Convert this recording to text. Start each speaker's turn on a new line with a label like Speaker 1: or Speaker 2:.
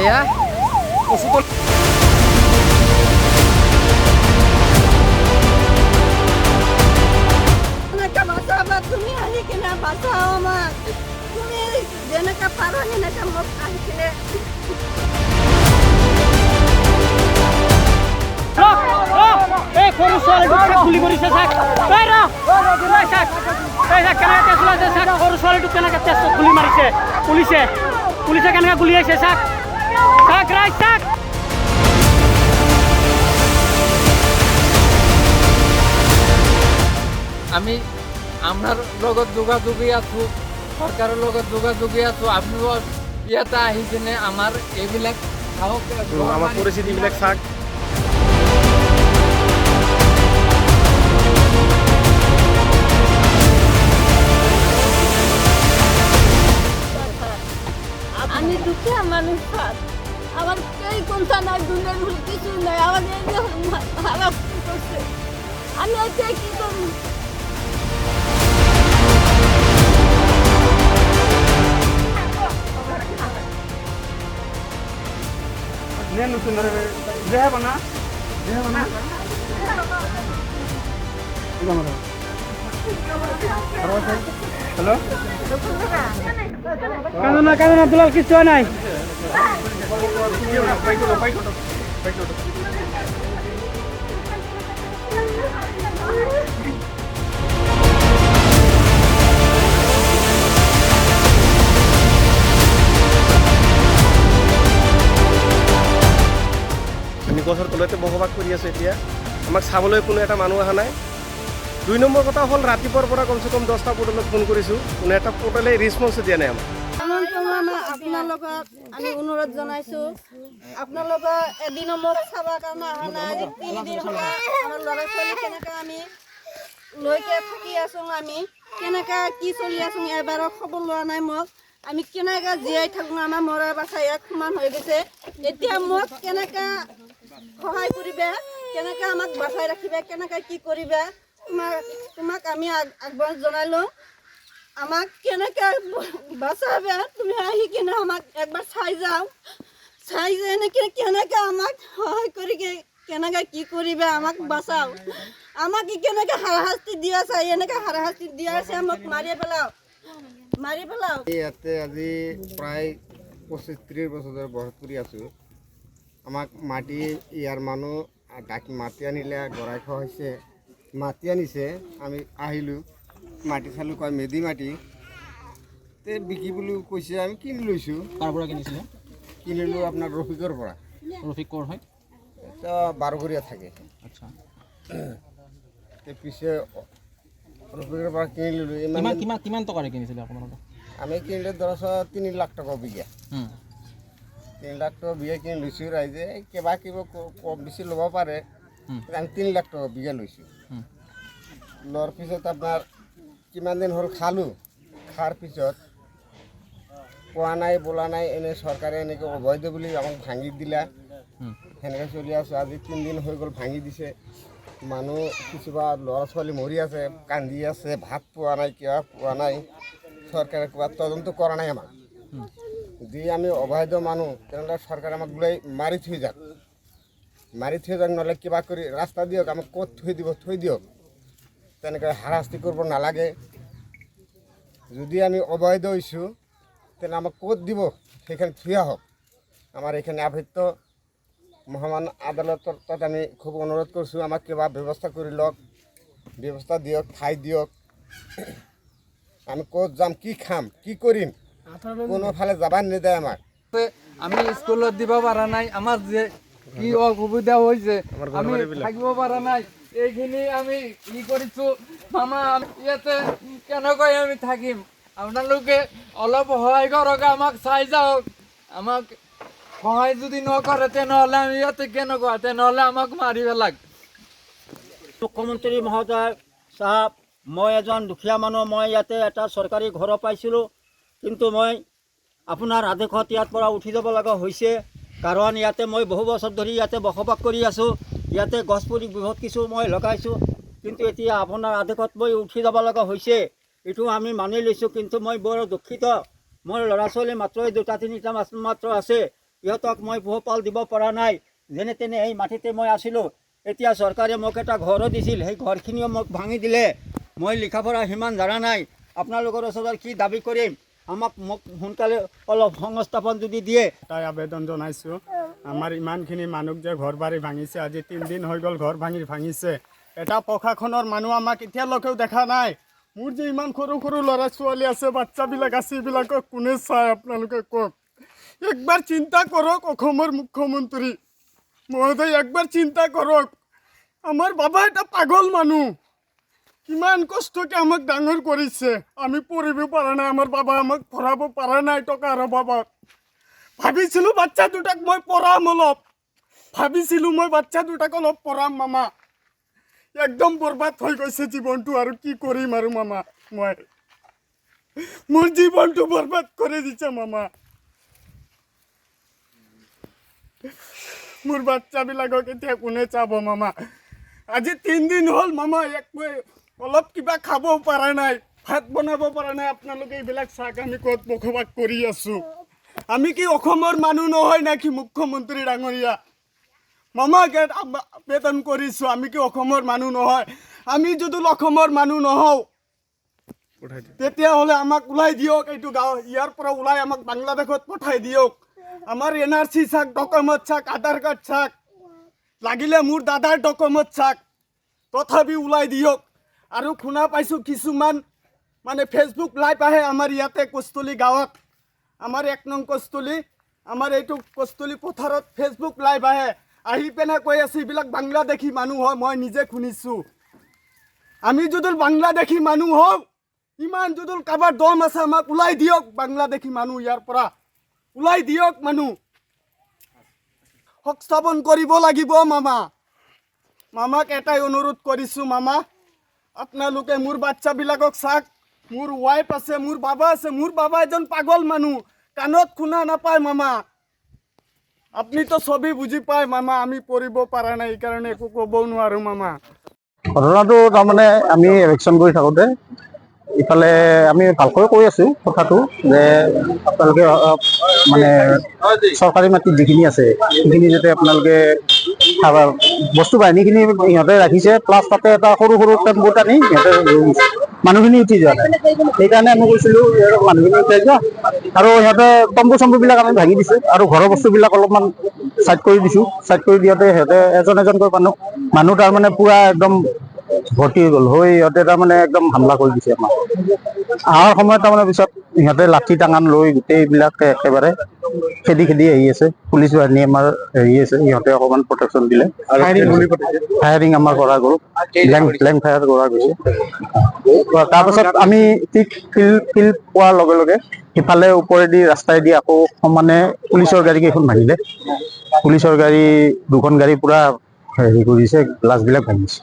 Speaker 1: এয়া ওষুধ
Speaker 2: তুমি আহি কিনে বাঁচাও আমাক তুমি যেনেকা পাৰো সেনেকা মোক আহি কিনে
Speaker 3: এই সৰু ছোৱালীটোক গুলি কৰিছে চাক সৰু ছোৱালীটোক কেনেকে তেজটো গুলি মাৰিছে পুলিচে পুলিচে কেনেকে গুলিয়াইছে চাক চাক ৰাইট চাক
Speaker 1: আমি আমাৰ লগত যোগাযোগী আছোঁ চৰকাৰৰ লগত যোগাযোগী আছোঁ আপুনিও ইয়াতে আহি কিনে আমাৰ এইবিলাক চাওক
Speaker 4: আমাৰ পৰিস্থিতিবিলাক চাওক
Speaker 2: আমি দুঃখে মানুষ আমার কেই কোনটা নাই দুনিয়ার কিছু নাই আমার খারাপ করছে আমি আজকে কি করবো
Speaker 3: হ্যালো কাঁদো না দুলাল কিছু হয় নাই
Speaker 4: গছৰ তলতে বসবাস কৰি আছে এতিয়া আমাক চাবলৈ কোনো এটা মানুহ অহা নাই 2 নম্বৰ কথা হ'ল ৰাতিপুৱাৰ পৰা কমচে কম 10টা পৰ্টেলত ফোন কৰিছোঁ কোনো এটা পৰ্টেলে ৰেছপন্স দিয়া নাই আমাক
Speaker 2: আপোনালোকক আমি অনুৰোধ জনাইছোঁ আপোনালোকক এদিনো মোক চাবৰ কাৰণে অহা নাই 3 দিন হ'ল আমাৰ ল'ৰা ছোৱালী কেনেকৈ আমি লৈকে থাকি আছোঁ আমি কেনেকৈ কি চলি আছোঁ এবাৰো খবৰ লোৱা নাই মোক আমি কেনেকৈ জীয়াই থাকোঁ আমাৰ মৰা বাচা ইয়াত সমান হৈ গৈছে এতিয়া মোক কেনেকৈ সহায় কৰিবা কেনেকৈ আমাক বাচাই ৰাখিবা কেনেকৈ কি কৰিবা তোমাক আমি আগবাঢ় জনালোঁ আমাক কেনেকৈ বাচাবা তুমি আহি কিনে আমাক একবাৰ চাই যাওঁ চাই যায় এনেকৈ কেনেকৈ আমাক সহায় কৰি কেনেকৈ কি কৰিবা আমাক বাচাও আমাক কেনেকৈ হাৰাশাস্তি দি আছে এনেকৈ হাৰাশাস্তি দি আছে মোক মাৰি পেলাও
Speaker 5: ইয়াতে আজি প্ৰায় 25-30 বছৰ ধৰি বসত কৰি আছোঁ আমাক মাটি ইয়াৰ মানুহ মাতি আনিলে গৰাই খোৱা হৈছে মাতি আনিছে আমি আহিলোঁ মাটি চালোঁ কয় মেদি মাটি তে বিকি বুলি কৈছে আমি কিনি লৈছোঁ
Speaker 3: তাৰ পৰা কিনিছিলে
Speaker 5: কিনিলোঁ আপোনাৰ ৰফিকৰ পৰা
Speaker 3: ৰফিক ক'ৰ হয়
Speaker 5: তো বাৰঘৰীয়া থাকে
Speaker 3: আচ্ছা
Speaker 5: তে পিছে ৰফিকৰ পৰা কিনি ল'লোঁ ইমান
Speaker 3: কিমান টকাৰে কিনিছিলে আপোনালোকে
Speaker 5: আমি কিনিলে ধৰক 3 লাখ টকা বিঘা 3 লাখ টকা বিঘা কিনি লৈছোঁ ৰাইজে কিবা কম বেছি ল'ব পাৰে আমি 3 লাখ টকা বিঘা লৈছোঁ লোৱাৰ পিছত আপোনাৰ কিমান দিন হ'ল খালোঁ খোৱাৰ পিছত পোৱা নাই বোলা নাই এনে চৰকাৰে এনেকৈ অবৈধ বুলি আমাক ভাঙি দিলা সেনেকৈ চলি আছোঁ আজি 3 দিন হৈ গ'ল ভাঙি দিছে মানুহ কিছুমান ল'ৰা ছোৱালী মৰি আছে কান্দি আছে ভাত পোৱা নাই কিবা পোৱা নাই চৰকাৰে কিবা তদন্ত কৰা নাই আমাক যদি আমি অবৈধ মানুহ তেনেহ'লে চৰকাৰে আমাক বোলে মাৰি থৈ যাওক নহ'লে কিবা কৰি ৰাস্তা দিয়ক আমাক ক'ত থৈ দিয়ক তেনেকৈ হাৰাশাস্তি কৰিব নালাগে যদি আমি অবৈধ হৈছোঁ তেনে আমাক ক'ত দিব সেইখানে থৈ আহক আমাৰ এইখানে আবৃত্ত মহামান আদালতৰ তাত আমি খুব অনুৰোধ কৰিছোঁ আমাক কিবা ব্যৱস্থা কৰি লওক ব্যৱস্থা দিয়ক ঠাই দিয়ক আমি ক'ত যাম কি খাম কি কৰিম কোনোফালে যাব নিদিয়ে আমাক
Speaker 1: আমি স্কুলত দিব পৰা নাই আমাৰ যে কি অসুবিধা হৈছে আমি থাকিব পৰা নাই এইখিনি আমি কি কৰিছোঁ মামা ইয়াতে কেনেকৈ আমি থাকিম আপোনালোকে অলপ সহায় কৰক আমাক চাই যাওক আমাক সহায় যদি নকৰে তেনেহ'লে আমি ইয়াতে কেনেকুৱা তেনেহ'লে আমাক মাৰি পেলাক
Speaker 3: মুখ্যমন্ত্ৰী মহোদয় চাহাব মই এজন দুখীয়া মানুহ মই ইয়াতে এটা চৰকাৰী ঘৰ পাইছিলোঁ কিন্তু মই আপোনাৰ আদেশত ইয়াৰ পৰা উঠি যাব লগা হৈছে কাৰণ ইয়াতে মই বহু বছৰ ধৰি ইয়াতে বসবাস কৰি আছোঁ ইয়াতে গছ পুলি বহুত কিছু মই লগাইছোঁ কিন্তু এতিয়া আপোনাৰ আদেশত মই উঠি যাব লগা হৈছে এইটো আমি মানি লৈছোঁ কিন্তু মই বৰ দুখিত মোৰ ল'ৰা ছোৱালী মাত্ৰ 2-3টা মাত্ৰ আছে ইহঁতক মই পোহপাল দিব পৰা নাই। যেনে তেনে এই মাটিতে মই আছিলোঁ। এতিয়া চৰকাৰে মোক এটা ঘৰো দিছিল, সেই ঘৰখিনিও মোক ভাঙি দিলে। মই লিখা পঢ়া সিমান জানা নাই। আপোনালোকৰ ওচৰত কি দাবী কৰিম, মোক সোনকালে অলপ সংস্থাপন যদি দিয়ে।
Speaker 6: তাই আবেদন জনাইছোঁ, আমাৰ ইমানখিনি মানুহ যে ঘৰ বাৰী ভাঙিছে, আজি 3 দিন হৈ গ'ল ঘৰ ভাঙিছে। এটা প্ৰশাসনৰ মানুহ আমাক এতিয়ালৈকেও দেখা নাই। মোৰ যে ইমান সৰু সৰু ল'ৰা ছোৱালী আছে, বাচ্চাবিলাক আছে, এইবিলাকক কোনে চায় আপোনালোকে কওক। একবাৰ চিন্তা কৰক অসমৰ মুখ্যমন্ত্ৰী মহোদয়, একবাৰ চিন্তা কৰক। আমাৰ বাবা এটা পাগল মানুহ, কিমান কষ্টকে আমাক ডাঙৰ কৰিছে, আমি পঢ়িব পৰা নাই। আমাৰ বাবা আমাক পঢ়াব পৰা নাই টকাৰ অভাৱত। ভাবিছিলোঁ বাচ্চা দুটাক মই পঢ়াম অলপ, ভাবিছিলোঁ মই বাচ্চা দুটাক অলপ পঢ়াম মামা। একদম বৰবাদ হৈ গৈছে জীৱনটো, আৰু কি কৰিম আৰু মামা। মই মোৰ জীৱনটো বৰবাদ কৰি দিছে মামা। মোৰ বাচ্চাবিলাকক এতিয়া কোনে চাব মামা। আজি 3 দিন হ'ল মামা, অলপ কিবা খাব পৰা নাই, ভাত বনাব পৰা নাই। আপোনালোকে এইবিলাক চাওক, আমি ক'ত বসবাস কৰি আছোঁ। আমি কি অসমৰ মানুহ নহয় নেকি মুখ্যমন্ত্ৰী ডাঙৰীয়া? মামা আবেদন কৰিছোঁ, আমি কি অসমৰ মানুহ নহয়? আমি যদি অসমৰ মানুহ নহওঁ তেতিয়াহ'লে আমাক ওলাই দিয়ক এইটো গাঁও, ইয়াৰ পৰা ওলাই আমাক বাংলাদেশত পঠাই দিয়ক। আমাৰ NRC চাক, ডকুমেণ্ট চাক, আধাৰ কাৰ্ড চাক, লাগিলে মোৰ দাদাৰ ডকুমেণ্ট চাক, তথাপি ওলাই দিয়ক। আৰু শুনা পাইছোঁ কিছুমান মানে ফেচবুক লাইভ আহে আমাৰ ইয়াতে কষ্টলি গাঁৱত, আমাৰ 1 নং কষ্টলি, আমাৰ এইটো কষ্টলি পথাৰত ফেচবুক লাইভ আহে, আহি পেনে কৈ আছে এইবিলাক বাংলাদেশী মানুহ হয়। মই নিজে শুনিছোঁ। আমি যদি বাংলাদেশী মানুহ হওঁ, ইমান যদি কাৰোবাৰ দম আছে, আমাক ওলাই দিয়ক বাংলাদেশী মানুহ, ইয়াৰ পৰা ওলাই দিয়ক মানুহ। সংস্থাপন কৰিব লাগিব মামা। মামাক এটাই অনুৰোধ কৰিছোঁ, মামা আপোনালোকে মোৰ বাচ্চাবিলাকক চাওক। মোৰ ৱাইফ আছে, মোৰ বাবা আছে। মোৰ বাবা এজন পাগল মানুহ, কাণত শুনা নাপায় মামা। আপুনিতো চবেই বুজি পায় মামা। আমি পঢ়িব পৰা নাই, এইকাৰণে একো ক'ব নোৱাৰোঁ মামা।
Speaker 7: ঘটনাটো তাৰমানে আমি ইলেকশ্যন কৰি থাকোঁতে ইফালে আমি ভালকৈ কৈ আছোঁ কথাটো যে আপোনালোকে মানে চৰকাৰী মাটিত যিখিনি আছে সেইখিনি যাতে আপোনালোকে বস্তু বাহিনীখিনি ইহঁতে ৰাখিছে, প্লাছ তাতে এটা সৰু সৰু টেম্পুত আনি সিহঁতে মানুহখিনি উঠি যোৱা নাই। সেইকাৰণে আমি কৈছিলোঁ মানুহখিনি উঠাই যোৱা, আৰু সিহঁতে তম্বু চম্বুবিলাক আমি ভাঙি দিছোঁ, আৰু ঘৰৰ বস্তুবিলাক অলপমান চাইড কৰি দিছোঁ। চাইড কৰি দিওঁতে সিহঁতে এজন এজনকৈ মানুহ তাৰমানে পুৰা একদম ভৰ্তি হৈ গ'ল, সিহঁতে তাৰমানে একদম হামলা কৰি দিছে আমাক। অহাৰ সময়ত তাৰমানে পিছত সিহঁতে লাঠি টাঙান লৈ গোটেইবিলাক একেবাৰে খেদি আহি আছে। পুলিচ বাহিনী আমাৰ হেৰি আছে, সিহঁতে অকণমান প্ৰটেকশ্যন দিলে। ফায়াৰিং আমাৰ কৰা গ'ল, ব্লেংক ফায়াৰ কৰা গৈছে। তাৰপাছত আমি ঠিক ফিল্ড পোৱাৰ লগে লগে সিফালে ওপৰেদি ৰাস্তাইদি আকৌ সমানে পুলিচৰ গাড়ী কেইখন ভাঙিলে। পুলিচৰ গাড়ী 2খন গাড়ী পুৰা হেৰি কৰিছে, গ্লাছবিলাক ভাঙিছে।